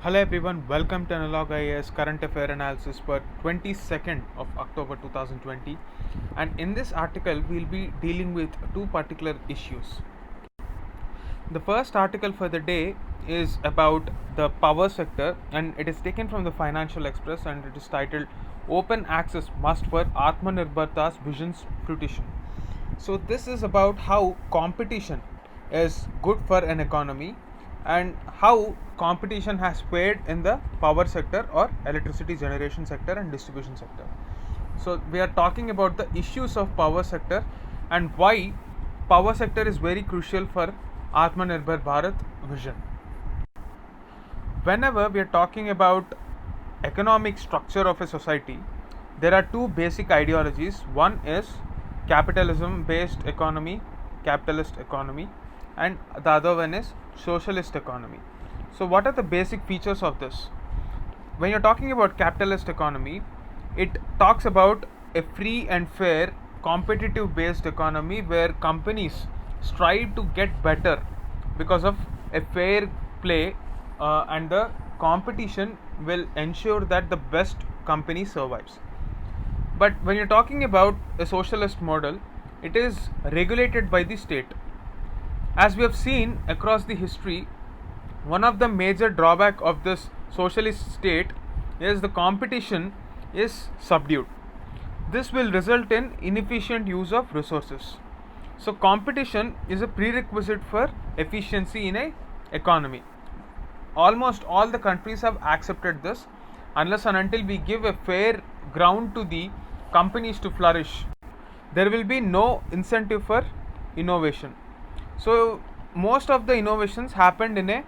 Hello everyone, welcome to Analog IAS Current Affair Analysis for 22nd of October 2020. And in this article, we'll be dealing with two particular issues. The first article for the day is about the power sector, and it is taken from the Financial Express, and it is titled Open Access Must for Atmanirbharta's Vision's Fruition. So this is about how competition is good for an economy and how competition has fared in the power sector or electricity generation sector and distribution sector. So we are talking about the issues of power sector and why power sector is very crucial for Atmanirbhar Bharat vision. Whenever we are talking about economic structure of a society, there are two basic ideologies. One is capitalism based economy, capitalist economy, and the other one is socialist economy. So what are the basic features of this? When you're talking about capitalist economy, it talks about a free and fair competitive based economy where companies strive to get better because of a fair play, and the competition will ensure that the best company survives. But when you're talking about a socialist model, it is regulated by the state. As we have seen across the history, one of the major drawback of this socialist state is the competition is subdued. This will result in inefficient use of resources. So competition is a prerequisite for efficiency in a economy. Almost all the countries have accepted this. Unless and until we give a fair ground to the companies to flourish, there will be no incentive for innovation. So most of the innovations happened in a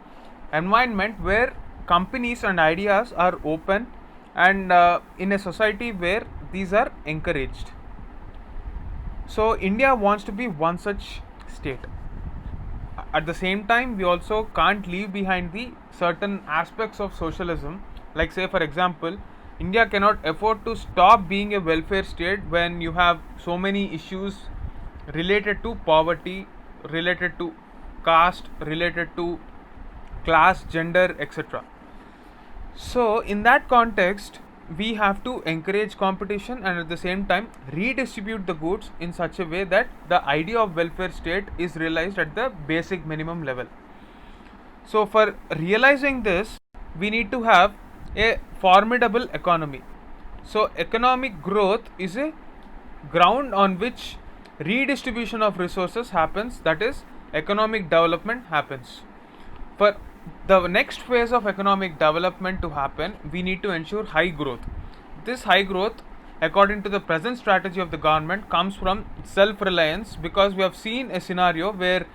environment where companies and ideas are open, and in a society where these are encouraged. So India wants to be one such state. At the same time, we also can't leave behind the certain aspects of socialism. Like, say for example, India cannot afford to stop being a welfare state when you have so many issues related to poverty, related to caste, related to class, gender, etc. So in that context, we have to encourage competition and at the same time redistribute the goods in such a way that the idea of welfare state is realized at the basic minimum level. So for realizing this, we need to have a formidable economy. So economic growth is a ground on which redistribution of resources happens, that is economic development happens. For the next phase of economic development to happen, we need to ensure high growth. This high growth, according to the present strategy of the government, comes from self reliance, because we have seen a scenario where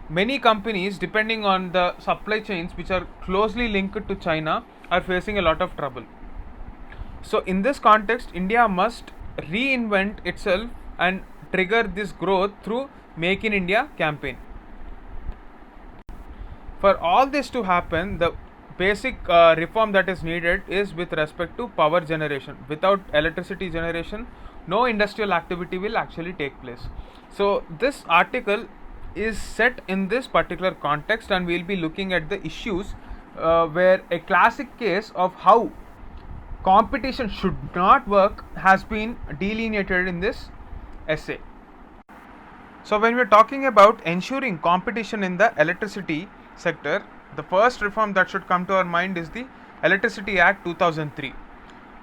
many companies, depending on the supply chains which are closely linked to China, are facing a lot of trouble. So in this context, India must reinvent itself and trigger this growth through Make in India campaign. For all this to happen, the basic reform that is needed is with respect to power generation. Without electricity generation, no industrial activity will actually take place. So this article is set in this particular context, and we'll be looking at the issues where a classic case of how competition should not work has been delineated in this essay. So when we're talking about ensuring competition in the electricity sector, the first reform that should come to our mind is the Electricity Act 2003.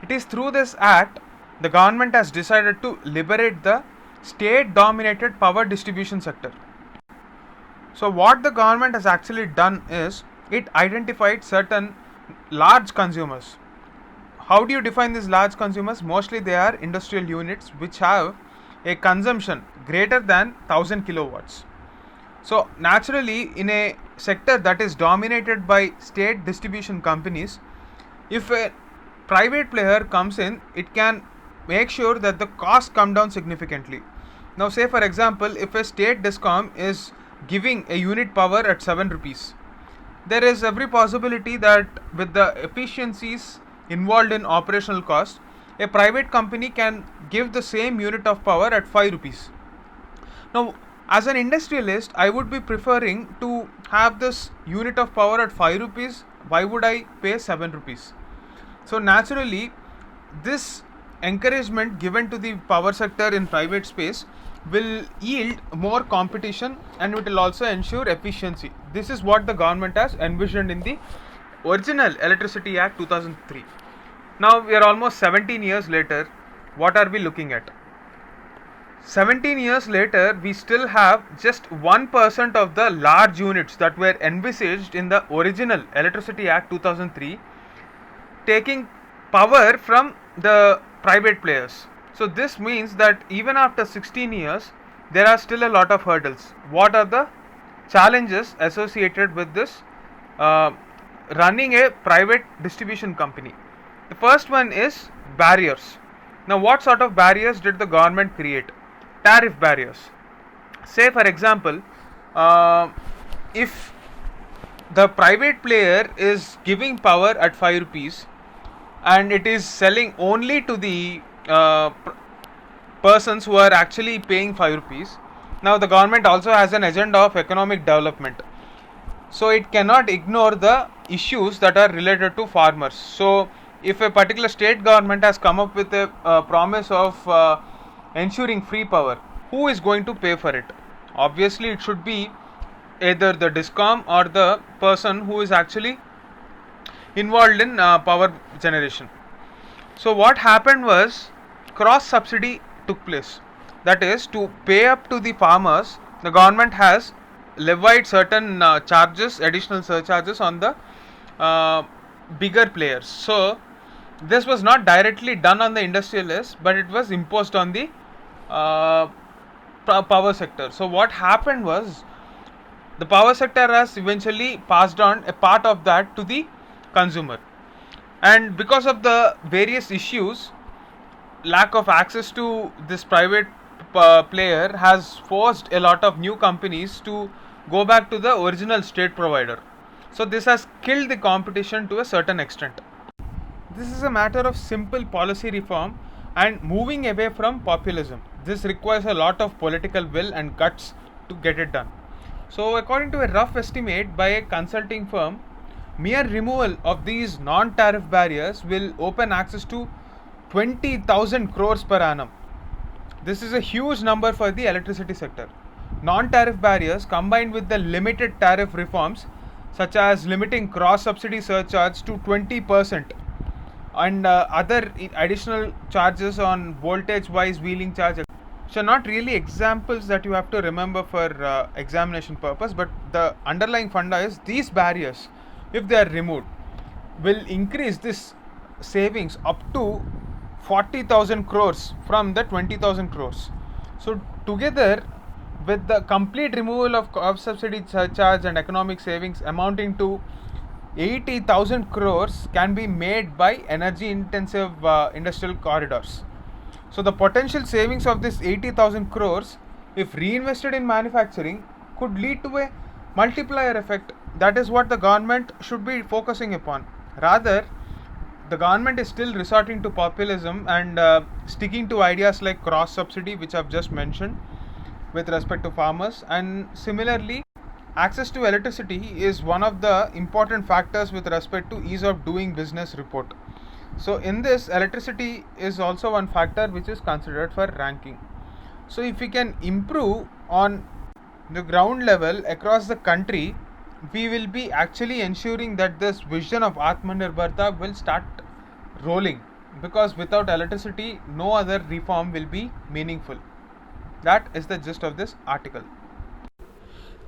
It is through this act the government has decided to liberate the state dominated power distribution sector. So what the government has actually done is it identified certain large consumers. How do you define these large consumers? Mostly they are industrial units which have a consumption greater than 1000 kilowatts. So naturally, in a sector that is dominated by state distribution companies, if a private player comes in, it can make sure that the costs come down significantly. Now say for example, if a state discom is giving a unit power at 7 rupees, there is every possibility that with the efficiencies involved in operational cost, a private company can give the same unit of power at 5 rupees. Now as an industrialist, I would be preferring to have this unit of power at 5 rupees why would I pay 7 rupees? So naturally, this encouragement given to the power sector in private space will yield more competition, and it will also ensure efficiency. This is what the government has envisioned in the original Electricity Act 2003. Now we are almost 17 years later. What are we looking at? 17 years later, we still have just 1% of the large units that were envisaged in the original Electricity Act 2003 taking power from the private players. So this means that even after 16 years, there are still a lot of hurdles. What are the challenges associated with this running a private distribution company? The first one is barriers. Now, what sort of barriers did the government create? Tariff barriers. Say, for example, if the private player is giving power at 5 rupees and it is selling only to the persons who are actually paying 5 rupees. Now, the government also has an agenda of economic development, so it cannot ignore the issues that are related to farmers. So, if a particular state government has come up with a promise of ensuring free power, who is going to pay for it? Obviously, it should be either the DISCOM or the person who is actually involved in power generation. So what happened was cross subsidy took place. That is, to pay up to the farmers, the government has levied certain charges, additional surcharges on the bigger players. So this was not directly done on the industrialists, but it was imposed on the power sector. So what happened was, the power sector has eventually passed on a part of that to the consumer, and because of the various issues, lack of access to this private player has forced a lot of new companies to go back to the original state provider. So this has killed the competition to a certain extent. This is a matter of simple policy reform and moving away from populism. This requires a lot of political will and guts to get it done. So according to a rough estimate by a consulting firm, mere removal of these non-tariff barriers will open access to 20,000 crores per annum. This is a huge number for the electricity sector. Non-tariff barriers combined with the limited tariff reforms, such as limiting cross-subsidy surcharge to 20% and other additional charges on voltage-wise wheeling charge. So not really examples that you have to remember for examination purpose, but the underlying funda is these barriers, if they are removed, will increase this savings up to 40,000 crores from the 20,000 crores. So together with the complete removal of subsidy surcharge and economic savings amounting to 80,000 crores can be made by energy intensive industrial corridors. So the potential savings of this 80,000 crores, if reinvested in manufacturing, could lead to a multiplier effect. That is what the government should be focusing upon. Rather, the government is still resorting to populism and sticking to ideas like cross subsidy, which I've just mentioned, with respect to farmers. And similarly, access to electricity is one of the important factors with respect to ease of doing business report. So in this, electricity is also one factor which is considered for ranking. So if we can improve on the ground level across the country, we will be actually ensuring that this vision of Atmanirbharta will start rolling, because without electricity no other reform will be meaningful. That is the gist of this article.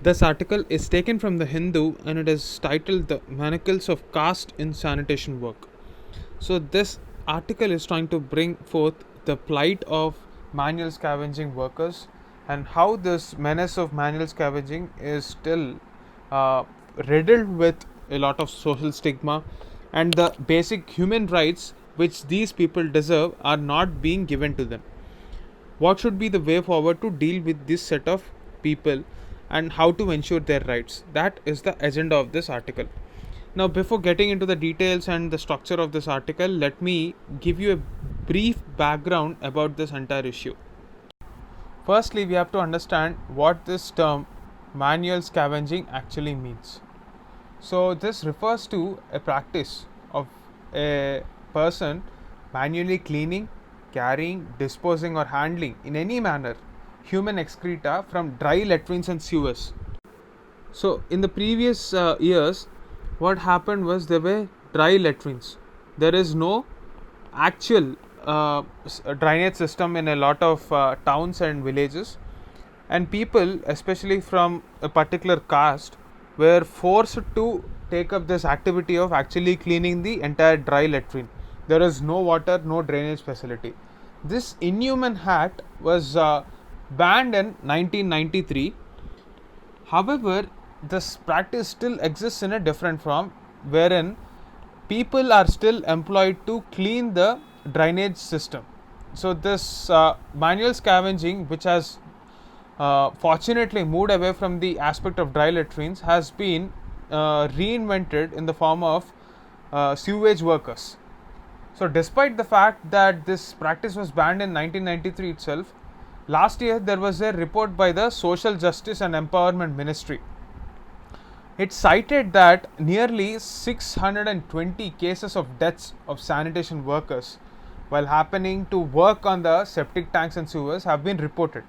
This article is taken from the Hindu and it is titled The Manacles of Caste in Sanitation Work. So this article is trying to bring forth the plight of manual scavenging workers and how this menace of manual scavenging is still riddled with a lot of social stigma, and the basic human rights which these people deserve are not being given to them. What should be the way forward to deal with this set of people and how to ensure their rights? That is the agenda of this article. Now, before getting into the details and the structure of this article, let me give you a brief background about this entire issue. Firstly, we have to understand what this term manual scavenging actually means. So this refers to a practice of a person manually cleaning, carrying, disposing, or handling in any manner human excreta from dry latrines and sewers. So in the previous years, what happened was there were dry latrines. There is no actual drainage system in a lot of towns and villages, and people, especially from a particular caste, were forced to take up this activity of actually cleaning the entire dry latrine. There is no water, no drainage facility. This inhuman act was banned in 1993. However, this practice still exists in a different form, wherein people are still employed to clean the drainage system. So, this manual scavenging, which has fortunately moved away from the aspect of dry latrines, has been reinvented in the form of sewage workers. So, despite the fact that this practice was banned in 1993 itself, last year there was a report by the Social Justice and Empowerment Ministry. It cited that nearly 620 cases of deaths of sanitation workers while happening to work on the septic tanks and sewers have been reported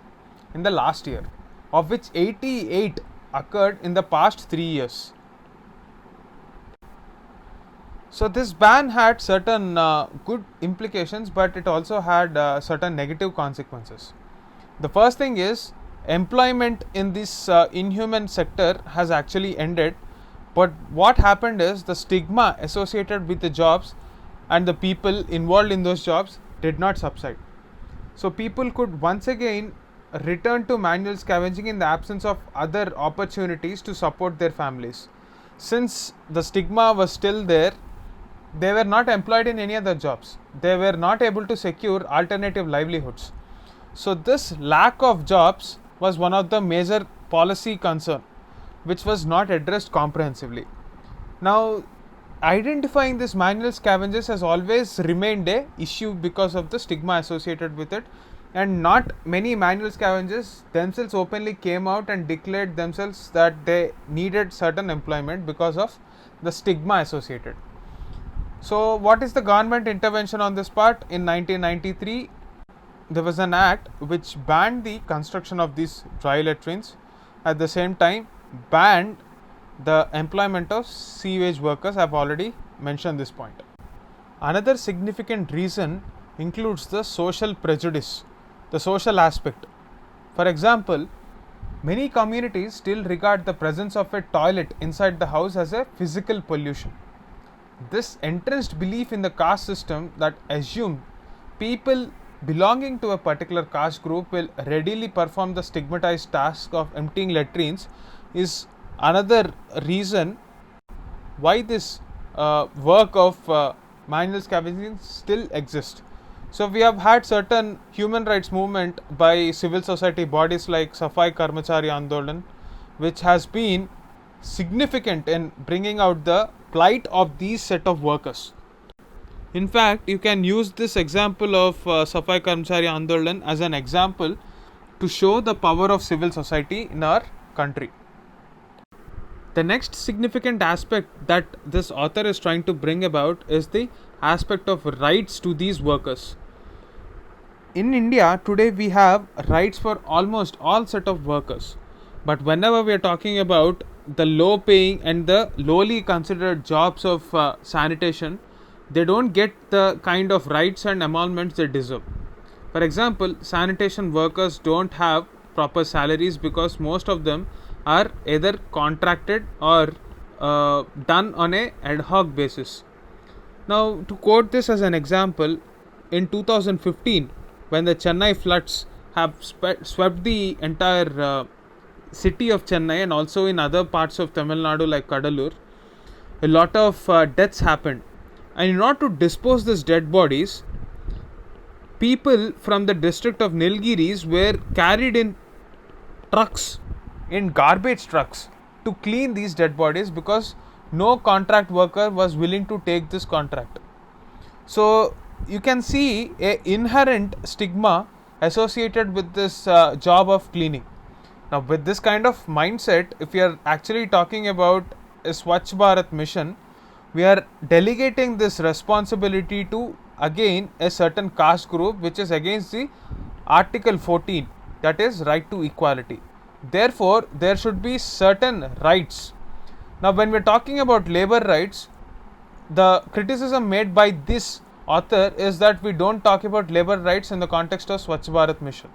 in the last year, of which 88 occurred in the past 3 years. So this ban had certain good implications, but it also had certain negative consequences. The first thing is employment in this inhuman sector has actually ended, but what happened is the stigma associated with the jobs and the people involved in those jobs did not subside. So people could once again return to manual scavenging in the absence of other opportunities to support their families. Since the stigma was still there, they were not employed in any other jobs. They were not able to secure alternative livelihoods. So this lack of jobs was one of the major policy concern which was not addressed comprehensively. Now, identifying this manual scavengers has always remained a issue because of the stigma associated with it, and not many manual scavengers themselves openly came out and declared themselves that they needed certain employment because of the stigma associated. So what is the government intervention on this part? In 1993, there was an act which banned the construction of these dry latrines, at the same time banned the employment of sewage workers. I have already mentioned this point. Another significant reason includes the social prejudice, the social aspect. For example, many communities still regard the presence of a toilet inside the house as a physical pollution. This entrenched belief in the caste system that assume people belonging to a particular caste group will readily perform the stigmatized task of emptying latrines is another reason why this work of manual scavenging still exists. So we have had certain human rights movement by civil society bodies like Safai Karmachari Andolan, which has been significant in bringing out the plight of these set of workers. In fact, you can use this example of Safai Karmachari Andolan as an example to show the power of civil society in our country. The next significant aspect that this author is trying to bring about is the aspect of rights to these workers. In India today we have rights for almost all set of workers, but whenever we are talking about the low paying and the lowly considered jobs of sanitation, they don't get the kind of rights and emoluments they deserve. For example, sanitation workers don't have proper salaries because most of them are either contracted or done on a ad hoc basis. Now, to quote this as an example, in 2015, when the Chennai floods have swept the entire city of Chennai and also in other parts of Tamil Nadu like Kadalur, a lot of deaths happened. And in order to dispose these dead bodies, people from the district of Nilgiris were carried in trucks, in garbage trucks, to clean these dead bodies because no contract worker was willing to take this contract. So you can see a inherent stigma associated with this job of cleaning. Now with this kind of mindset, if you are actually talking about a Swachh Bharat mission, we are delegating this responsibility to again a certain caste group, which is against the Article 14, that is right to equality. Therefore, there should be certain rights. Now, when we are talking about labor rights, the criticism made by this author is that we don't talk about labor rights in the context of Swachh Bharat mission.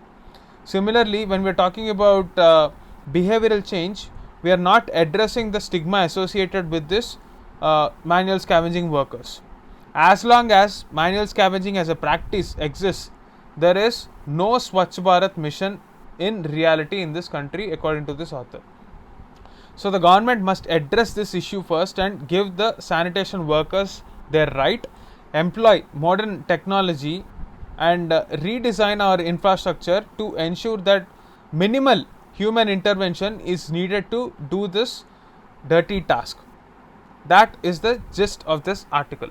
Similarly, when we are talking about behavioral change, we are not addressing the stigma associated with this manual scavenging workers. As long as manual scavenging as a practice exists, there is no Swachh Bharat mission in reality in this country, according to this author. So the government must address this issue first and give the sanitation workers their right, employ modern technology, and redesign our infrastructure to ensure that minimal human intervention is needed to do this dirty task. That is the gist of this article.